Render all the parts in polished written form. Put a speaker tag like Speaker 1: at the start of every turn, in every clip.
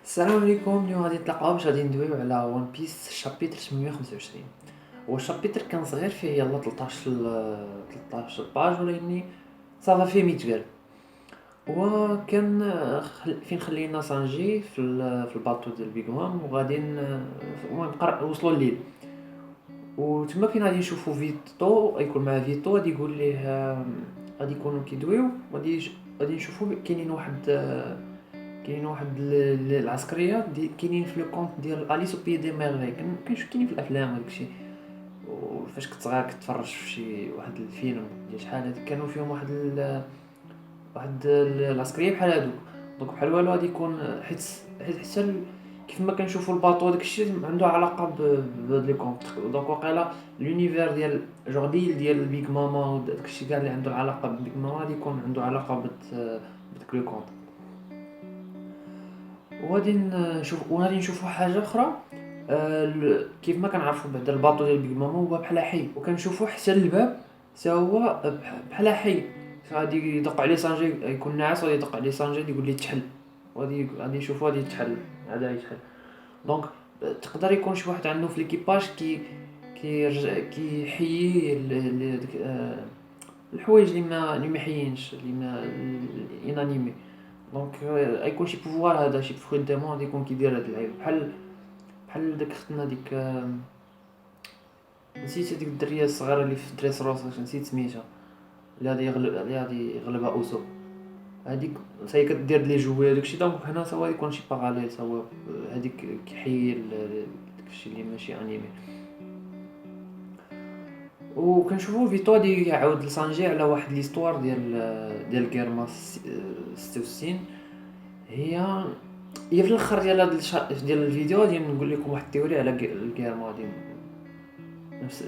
Speaker 1: السلام عليكم. اليوم غادي نتلاقاو باش غادي ندويو على ون بيس شابيتر 825. هو الشابيتر كان صغير فيه يلا 13 باج ولكن صافا فيه 100 قال. هو كان فين خلينا سانجي في الباطو ديال بيغ مام وغاديين المهم وصلوا الليل وتما فين غادي نشوفو فيتو يكون مع فيتو غادي يقول ليه غادي يكونوا كيدويو غادي نشوفو كاين واحد العسكريه كاينين في لو كونت ديال اليس او بي دي ميرفي كاينين في الافلام وداكشي. وفاش كنت صغير كتفرج في شي واحد الفيلم ديال شحال هادي كانوا فيهم العسكريه بحال هادوك. دونك بحال والو غادي يكون حيت حتى كيف ما كنشوفوا الباطو داكشي عنده علاقه بهاد لي كونت. دونك واقيلا لونيفير ديال جوغ ليل ديال بيغ ماما وداكشي كاع اللي عنده علاقه ببيغ ماما غادي يكون عنده علاقه بداك لو كونت. وغادي نشوفوا حاجه اخرى. كيف ما كنعرفوا بعدا الباطو ديال بيغ ماما هو بحال حي وكنشوفوا حتى الباب حتى هو بحال حي. غادي يدق عليه سانجي يكون ناعس وغادي يدق عليه سانجي يقول ليه تحل غادي نشوفوا غادي يتحل هذا يتحل. دونك تقدر يكون شي واحد عنده في ليكيباج كيحيي الحوايج اللي ما حيينش اللي ما الانانيمي. دونك غيكون شي بوفوار هذا شي فريدامون غادي يكون كيدير هاد اللعيبه بحال داك ختنا ديك نسيت هذيك الدريه الصغيره اللي في دريس روس نسيت سميتها اللي غادي يغلبها اوسو. هذيك هي كدير لي جوي داكشي. دونك هنا سوا يكون شي باراليل سوا هذيك كيحيي داكشي اللي ماشي انيمي. وكنشوفو فيتو غادي يعاود لسانجي على واحد ليستوار ديال كيرما 66. هي هي في الاخر ديال الفيديو غادي نقول لكم واحد التيوري على الكيرما غادي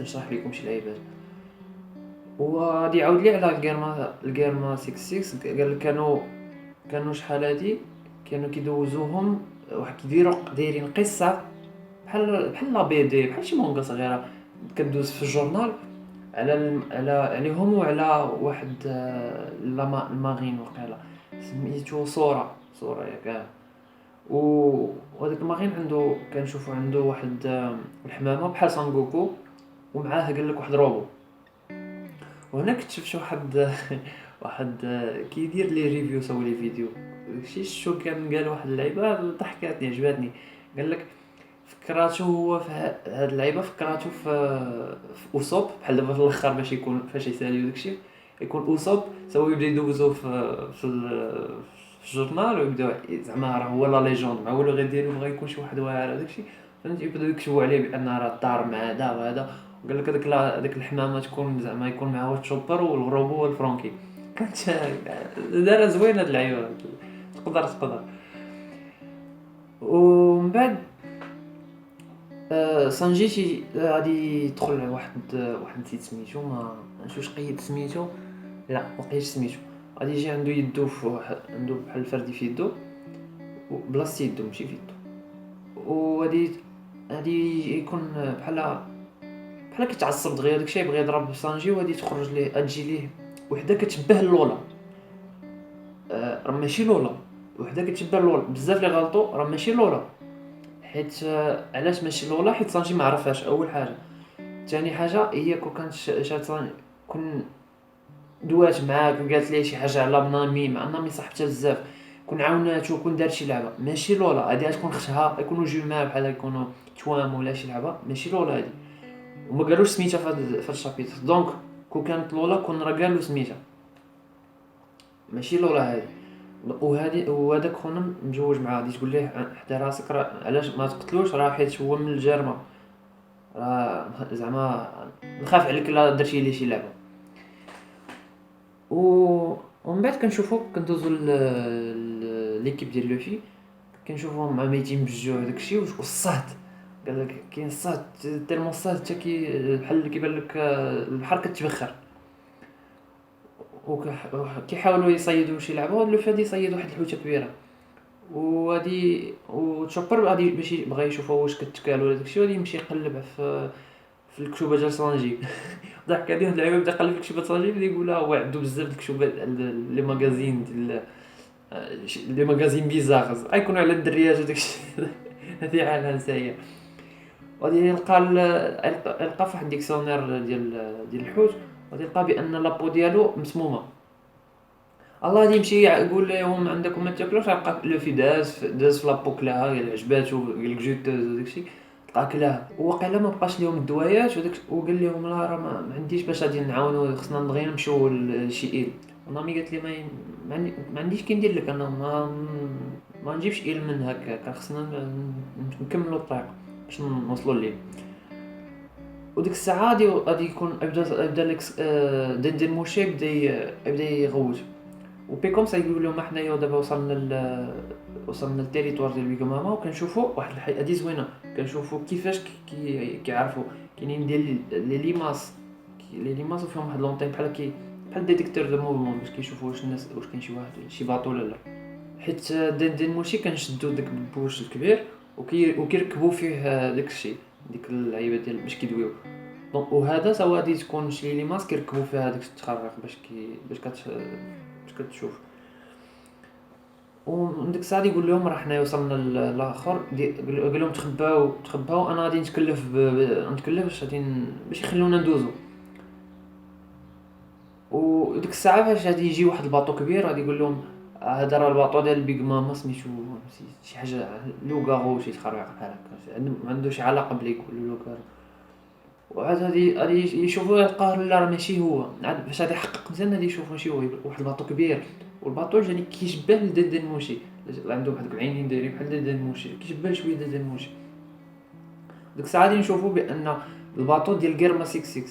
Speaker 1: نشرح لكم شي لعيبات. وغادي يعاود لي على الكيرما 66. قال كانوا شحال هادي كانوا كيدوزوهم واحد دايرين قصه بحال لا بي دي بحال شي مونغا صغيره كدوز في الجورنال عليهم وعلى واحد الماغين وقيلا سميتو صورة ياك. وهذاك الماغين كنشوفو عنده واحد الحمامه بحال سانغوكو ومعاه قال لك واحد روبو. وهنا كتشوف واحد واحد كيدير لي ريفيو سوى لي فيديو داكشي شو كان قال واحد اللعيبه ضحكاتني عجباتني. قال لك فكراتو هو في هاد اللعيبه فكراتو في اوسوب بحال دابا في الاخر باش يكون فاش يساليو داكشي يكون اوسوب سوا يبدا يدوزو في الجورنال ويبداو زعما راه هو لا ليجوند مع هو اللي غيديرو بغا يكون شي واحد واعر داكشي. فهمتي يبداو يكتبوا عليه بان راه الدار مع هذا وهذا. وقال لك هذاك الحمامه تكون زعما يكون معاه هو الشوبر والغروبو هو الفرونكي. كانت دار زوين هاد اللعيبه تقدر. ومن بعد سانجي غادي يدخل على واحد نسيت سميتو ما نشوفش قيد سميتو. لا ما قيدش سميتو. غادي يجي عنده يدو في عنده بحال الفردي في يدو بلاصه يدو ماشي في يدو. وغادي يكون بحال كيتعصب دغيا داكشي يبغي يضرب سانجي وغادي تخرج ليه تجي ليه وحده كتشبه لولا. راه ماشي لولا وحده كتشبه لولا بزاف اللي غلطوا راه ماشي لولا. حيت علاش ماشي لولا حيت سانجي ما عرفهاش اول حاجه. ثاني حاجه هي كون كانت شات كون دوات معاك وقالت ليه شي حاجه على بنامي مع نامي صاحبتها بزاف كون عاوناتو كون دار شي لعبه ماشي لولا. هادي غتكون اختها يكونوا جوما بحال يكونوا توام ولا شي لعبه ماشي لولا هادي. وما قالوش سميتها في هاد الشابيتر. دونك كون كانت لولا كون راه قالو سميتها ماشي لولا هادي. وهذاك خونا مجوج معاه غادي تقول ليه حتى راسك راه علاش ما تقتلوش راه حيت هو من الجرمه راه زعما نخاف عليك الا درتي ليه شي لعبه. ومن بعد كندوزو ليكيب ديال لوفي كنشوفوهم مع ميتين بالجوع داكشي والصهد. قال لك كاين الصهد تيرمون الصهد حتى بحال اللي كيبان لك البحر كتبخر. وكيحاولوا يصيدوا شي لعبه لوفي غادي يصيد واحد الحوته كبيره وتشوبر غادي باش بغا يشوفوا واش كتكال ولا داكشي غادي يمشي يقلب في الكتوبه ديال سانجي. ضحك هادي اللعيبه بدا يقلب في الكتوبه سانجي بدا يقولها هو عنده بزاف د الكتوبات لي ماغازين ديال لي ماغازين بيزاغ غيكونوا على الدرياج وداكشي. هذه حالة نسائية. وغادي يلقى فواحد ديكسيونير ديال الحوت، وغادي يلقى بان لابو ديالو مسمومه. الله غادي يمشي يقول لهم عندكم ما تاكلوش، غيلقى لو في داز في لابو كلاها، قال عجباتو، قال لك جوتوز وداكشي، لقى كلاها. وواقيلا ما بقاش ليهم الدوايات وداك، وقال لهم لا راه ما عنديش باش غادي نعاونو، خصنا دغيا نمشيو لشي ايل. ونامي قالت لي ما عنديش كي ندير لك، انا ما نجيبش ايل من هكاك، خصنا نكملوا الطريق باش نوصلوا ليه. وديك الساعه غادي يكون بدا لك دندن موشي بدا يغوت. وبيكوم يقول لهم حنايا دابا وصلنا للتيريتوار ديال بيغ ماما، وكنشوفوا واحد الحاجه هذه زوينه، كنشوفوا كيفاش كيعرفوا كاينين ديال لي ليماس وفيهم واحد لونطين بحال ديتيكتور دو موفمون، باش كيشوفوا واش الناس واش كاين شي باطو ولا لا. حيت دندن موشي كنشدوا داك البوش الكبير وكيركبوا فيه داك الشيء، ديك اللعيبه ديال باش كيدويو. دونك وهذا سوا غادي تكون شي لي ماسك يركبوا فيها داك التخرق باش كتشوف. ومن ديك الساعه يقول لهم راه حنا وصلنا للاخر، قال لهم تخباو انا غادي نتكلف باش باش يخلونا ندوزو. وديك الساعه فاش غادي يجي واحد الباطو كبير غادي يقول لهم هذا راه الباطو ديال بيغ ماما، سميتو شي حاجه لوغارو، شي تخربيق بحال هكا، عنده شي علاقه بلي يقولوا لوغارو. وعاد غادي يشوفوا يلقاه لا راه ماشي هو، عاد باش غادي يحقق مزيان غادي يشوف ماشي هو، واحد الباطو كبير. والباطو جاني كيشبه لدندن موشي، عنده واحد العينين دايرين بحال دندن موشي، كيشبه شويه دندن موشي. ديك الساعه غادي نشوفوا بان الباطو ديال غيرما 66.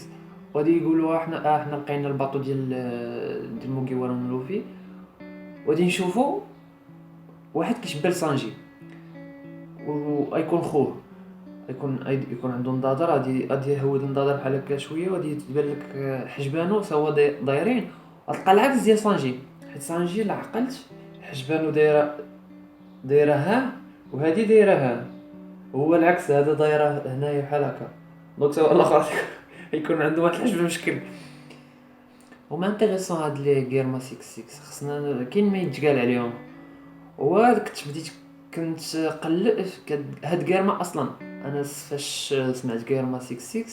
Speaker 1: وغادي يقولوا حنا لقينا الباطو ديال موغيوارا لوفي. وغادي نشوفوا واحد كيشبه لسانجي، وغيكون خوه، يكون عنده نضاضر، غادي يهود النضاضر بحال هكا شويه، وغادي تبان لك حجبانو سوا دايرين. غتلقى العكس ديال سانجي، حيت سانجي الا عقلت حجبانو دايره ها، وهذه دايره ها، هو العكس، هذا دايره هنايا بحال هكا. دونك سوا الاخر يكون عنده واحد الحجب مشكل. وما انتريسون هاد لي غيرما 66 خصنا كاين ما يتقال عليهم. وهاد كنت قلب هاد غيرما اصلا. انا فاش سمعت غيرما 66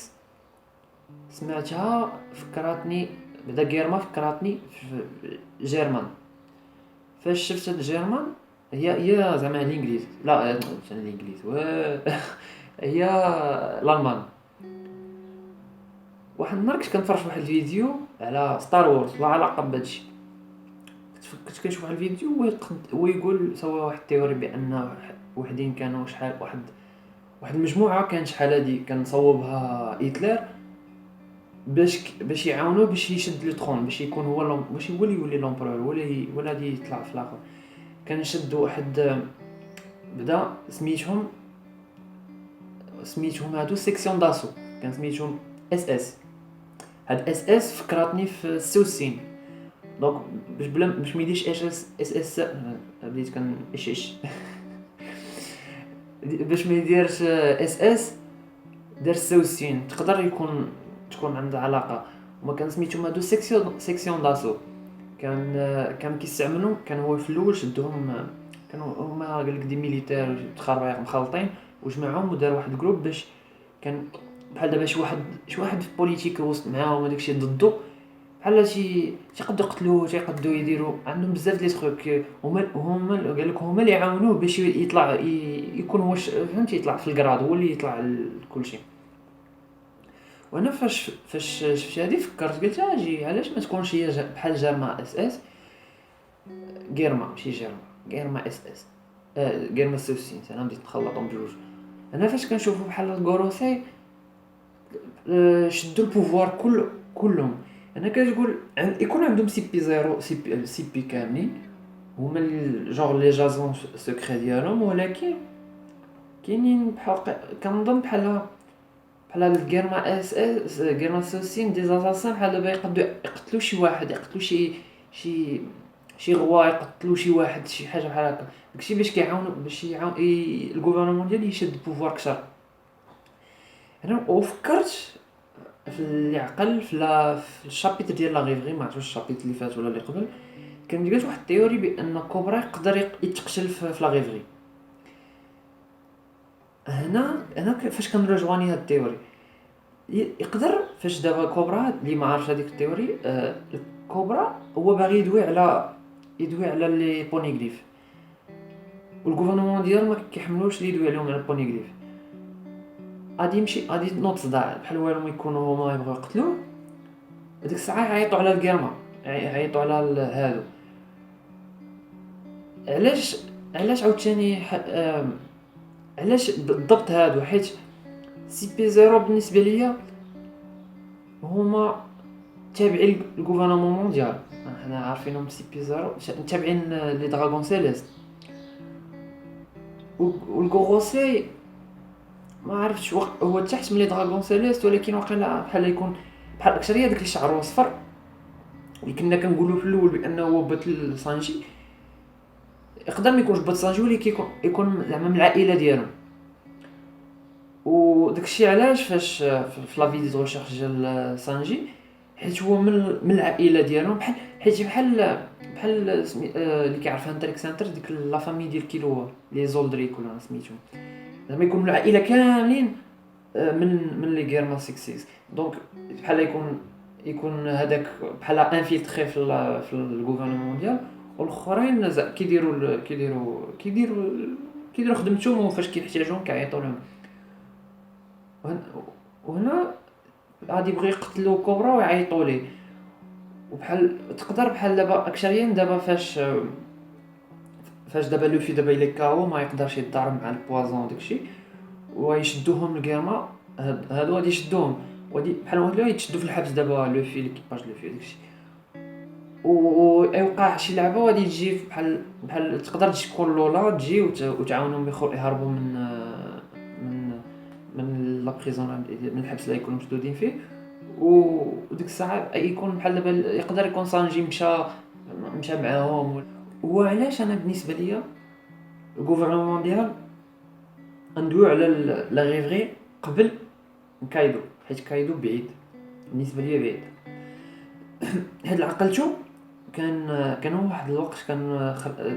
Speaker 1: سمعتها فكرتني، بدا غيرما فكرتني في جيرمان. فاش شفت هاد جيرمان هي زعما الانجليز، لا ماشي الانجليز هي الالمان. واحد النهار كنت كنتفرج في واحد الفيديو على ستار وورز، لا علاقه بهادشي. كنت كنشوف واحد الفيديو ويقول سوا واحد التيوري بان وحدين كانوا شحال واحد المجموعه كانت شحال هادي كان صوبها هتلر باش يعاونوه باش يشد لو ترون، باش يكون هو باش هو اللي يولي لومبرور، ولا غادي يطلع في الاخر. كان شد واحد بدا سميتهم هادو سيكسيون داسو، كان سميتهم اس اس. هاد اس اس فكرتني في السوسين. دونك باش ما يديرش اس بديت كان اش باش ما يديرش اس اس دار السوسين، تقدر تكون عندها علاقه. وما كان سميتهم هادو سيكسيون داسو. كان كيستعملوا، كان هو في الاول شدهم، كانوا هما قال لك دي ميليتير تخربيق مخلطين، وجمعهم ودار واحد جروب باش كان بحال دابا شي واحد في بوليتيك وسط معاهم وداكشي ضدو، بحال تيقدروا يقتلوه، تيقدروا يديروا عندهم بزاف لي تروك. هما قال لك هما اللي يعاونوه باش يطلع يكون هو فهمتي، يطلع في الكراد، هو اللي يطلع كل شيء. وانا فاش شفت هذه فكرت قلت اجي علاش ما تكونش هي بحال جيرما اس اس، غيرما ماشي غيرما اس اس، غيرما سوسين، انا بديت نخلطهم بجوج. انا فاش كنشوفوا بحال الكوروسي شدوا البوفوار كلهم. انا كتقول يكون عندهم سي بي زيرو، سي بي كاملين هما جونغ لي جازون سكري ديالهم، ولكن كاينين بحال كنظن بحال الغيرما اس اس، غيرما سوسين دي زاساسين بحال دابا يقدروا يقتلوا شي واحد، يقتلوا شي غوا، يقتلوا شي واحد، شي حاجه بحال هكا. داكشي باش كيعاونوا باش يعاون الغوفرنمون ديالي يشد بوفوار كثر. انا وفكرت في اللي عقل في الشابيتر ديال لا غيفري، ما عرفتش الشابيتر اللي فات ولا اللي قبل، جات واحد التيوري بان كوبرا يقدر يتقتل في لاغيفري. هنا فاش كنرجواني هاد التيوري يقدر، فاش دابا كوبرا اللي ما عارفش هذيك التيوري، الكوبرا هو باغي يدوي على لي بونيغليف، والغوفرنمون ديالو ما كيحملوش لي يدوي عليهم على البونيغليف. غادي يمشي غادي ينوض صداع بحال والو ما يكونوا هما يبغيو يقتلوه. هذيك الساعه يعيطوا على الكيرما، يعيطوا على هادو. علاش عاوتاني علاش بالضبط هادو؟ حيت سي بي زيرو بالنسبه ليا هما تابعين الغوفرنمون مونديال. حنا عارفينهم سي بي زيرو تابعين لي دراغون سيليست. والغوغوسي ما عرفتش هو تحت من لي دراغون سيليست، ولكن واقيلا بحال يكون بحال اكثريه داك اللي شعره صفر اللي كنا كنقولوا في الاول بانه هو بطل سانجي. يقدر ما يكونش بطل سانجي، ولكن يكون زعما من العائله ديالهم. وداكشي علاش فاش في لا فيديو ريشيرش ديال سانجي، حيت هو من العائله ديالهم، بحال اللي كيعرف هانتر اكس هانتر، ديك لا فامي ديال كيلو لي زولدريك ولا سميتهم، زعما يكونوا من العائله كاملين من لي غير ما 66. دونك بحال يكون هذاك بحال انفيلتري في الغوفرنمون مونديال، والاخرين كيديروا خدمتهم، وفاش كيحتاجوهم كيعيطوا لهم. وهنا غادي يبغي يقتلوا كوبرا ويعيطوا ليه. وبحال تقدر بحال دابا اكثريا دابا فاش دابا لوفي دابا الا كاو ما يقدرش يضارب مع البوازون داكشي، ويشدوهم الكيرما. هادو غادي يشدوهم، وغادي بحال واحد يتشدوا في الحبس دابا لوفي ليكيباج لوفي داكشي. ويوقع شي لعبه وغادي تجي بحال تقدر تكون لولا تجي وتعاونهم يهربوا من لا بريزون، من الحبس اللي يكونوا مشدودين فيه. وديك الساعه يكون بحال دابا يقدر يكون سانجي مشى معاهم. وعلاش انا بالنسبه ليا الغوفرنمون ديال ندويو على لا غيفري قبل كايدو، حيت كايدو بعيد بالنسبه ليا، بعيد. هاد العقلتو كان واحد الوقت كان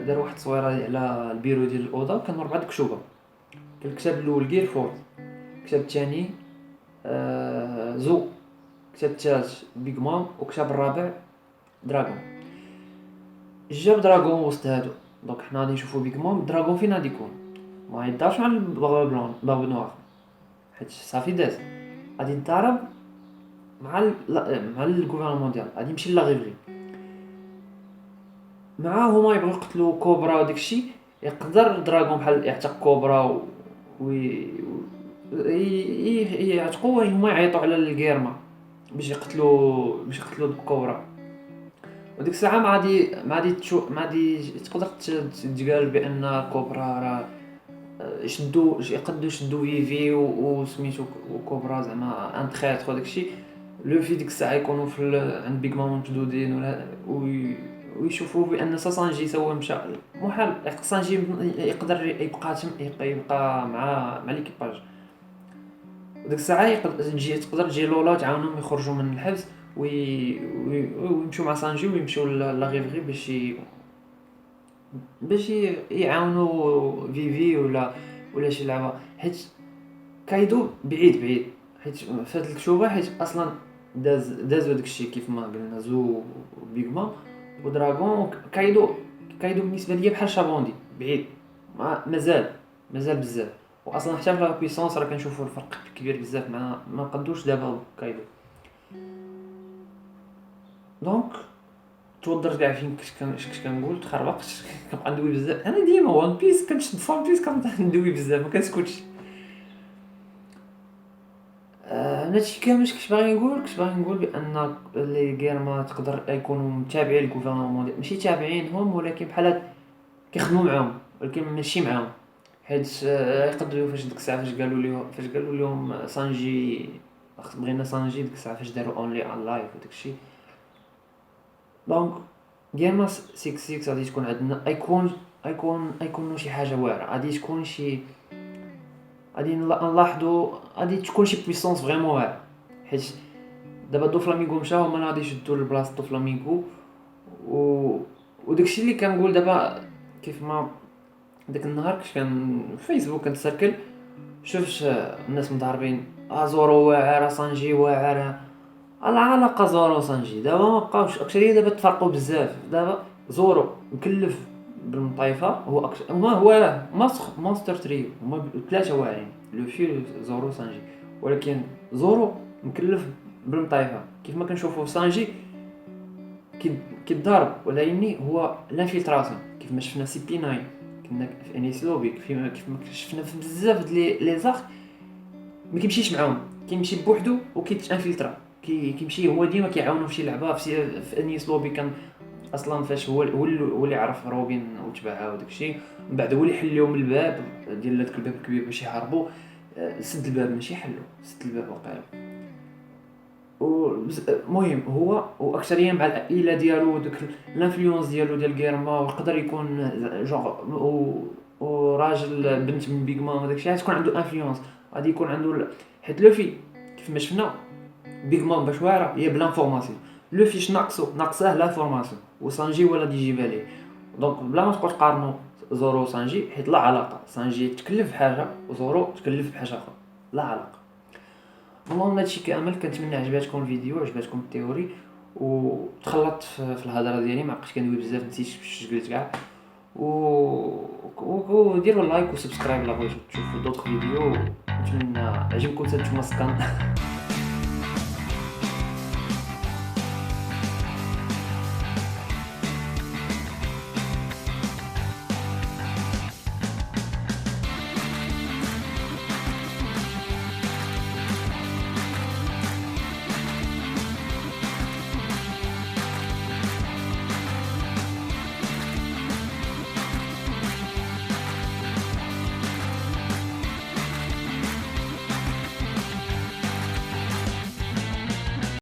Speaker 1: دار واحد التصويره على البيرو ديال الاوضه، كانوا 4 كشوبه. كان الكتاب الاول غير فورد، الكتاب الثاني زو، الكتاب الثالث بيغ مام، والكتاب الرابع دراغون. جاب دراغون وسط هادو. دونك حنا غادي نشوفو بيغ مام. دراغون فين غادي يكون؟ ما يدارش مع الباغ بلون باغ نوار، حيت صافي داز. غادي يضارب مع الغوفرنمون ديال، غادي يمشي لا غيفري معاه. هما يبغيو يقتلوا كوبرا وداكشي. يقدر دراغون بحال يعتق كوبرا يعتقوا، هما يعيطوا على الكيرما باش يقتلوا كوبرا. وديك الساعه ما غادي تقدر تقال بان كوبرا راه يقدروا يشدوا فيفي وسميتو وكوبرا زعما ان تريتر وداكشي. لو في ديك الساعه يكونوا عند بيغ مام مشدودين ولا ويشوفوا بان سانجي سوا مشى محال. سانجي يقدر يبقى مع ليكيباج. وديك الساعه تقدر تجي لولا وتعاونهم يخرجوا من الحبس ويمشوا مع سانجي ويمشوا لا غيفري باش يعاونوا فيفي ولا شي لعبه. حيت كايدو بعيد حيت فهاد الكشوبه، حيت اصلا دازو داكشي كيف ما قلنا زو بيغ مام ودراغون. كايدو بالنسبه ليا بحال شابوندي بعيد، مازال بزاف. واصلا حتى في لا بويسونس راه كنشوفوا الفرق كبير بزاف، ما نقدوش دابا كايدو. دونك توضرت كاع فين كنت كنقول تخربقت. كنبقى ندوي بزاف انا ديما وان بيس، كنشد في وان بيس كنبدا ندوي بزاف ما كنسكتش. هادشي كامل كنت باغي نقول بان لي غير ما تقدر يكونوا متابعين الغوفرنمون، ماشي تابعينهم ولكن بحال كيخدموا معاهم ولكن ماشي معاهم. حيت يقدروا فاش ديك الساعه فاش قالوا لهم سانجي بغينا سانجي، ديك الساعه فاش داروا اونلي ان لايف وداكشي. دونك ديما 66 غادي تكون عندنا يكون شي حاجه واعره، غادي تكون شي غادي نلاحظوا غادي تكون شي بويسونس فريمون واعره. حيت دابا دو فلامينغو مشاو، هما غادي يشدوا لبلاصه دو فلامينغو وداكشي اللي كنقول دابا، كيف ما داك النهار كنت كان فيسبوك كنتسركل، شفت الناس مضاربين زورو واعر، سانجي واعر. العلاقه زورو وسانجي دابا ما بقاوش، اكشلي دابا تفرقوا بزاف. دابا زورو مكلف بالمطايفه، هو هو مونستر تريو، هما ثلاثه واعرين، لوفي زورو سانجي. ولكن زورو مكلف بالمطايفه، كيف ما كنشوفوا سانجي كيتضارب، ولكن هو لانفيلتراسيون كيف ما شفنا في سي بي 9، كنا في انيس لوبي، كيف ما شفنا في بزاف ديال لي زاخ. ما كيمشيش معاهم، كيمشي بوحدو وكيتانفيلترا، كيمشي هو ديما كيعاونو في شي لعبه في انيس لوبي. كان اصلا فاش هو اللي عرف روبين وتبعها وداكشي، من بعد هو اللي حل لهم الباب ديال داك الباب الكبير باش يهربوا. سد الباب ماشي حلو، سد الباب وقيلا. المهم هو واكثريا مع العائله ديالو، وداك الانفلونس ديالو ديال غيرما، ويقدر يكون جونغ وراجل بنت من بيغ مام وداكشي، تكون عنده انفلونس. غادي يكون عنده حيت لوفي كيف ما شفنا بيغ مام باش واعره هي بلا فورماسيون، لوفي اش ناقصه لا فورماسيون، وسانجي ولا دي يجيبها ليه. دونك بلا ما تبقاو تقارنوا زورو وسانجي، حيت لا علاقه. سانجي تكلف بحاجه وزورو تكلف بحاجه اخرى، لا علاقه. المهم هادشي كامل، كنتمنى عجباتكم الفيديو، عجباتكم التيوري، وتخلطت في الهضره ديالي، ما بقيتش كندوي بزاف، نسيت فاش قلت كاع. وديروا لايك وسبسكرايب الا بغيتو تشوفوا دوطخ فيديو. نتمنى عجبكم حتى نتوما السكان.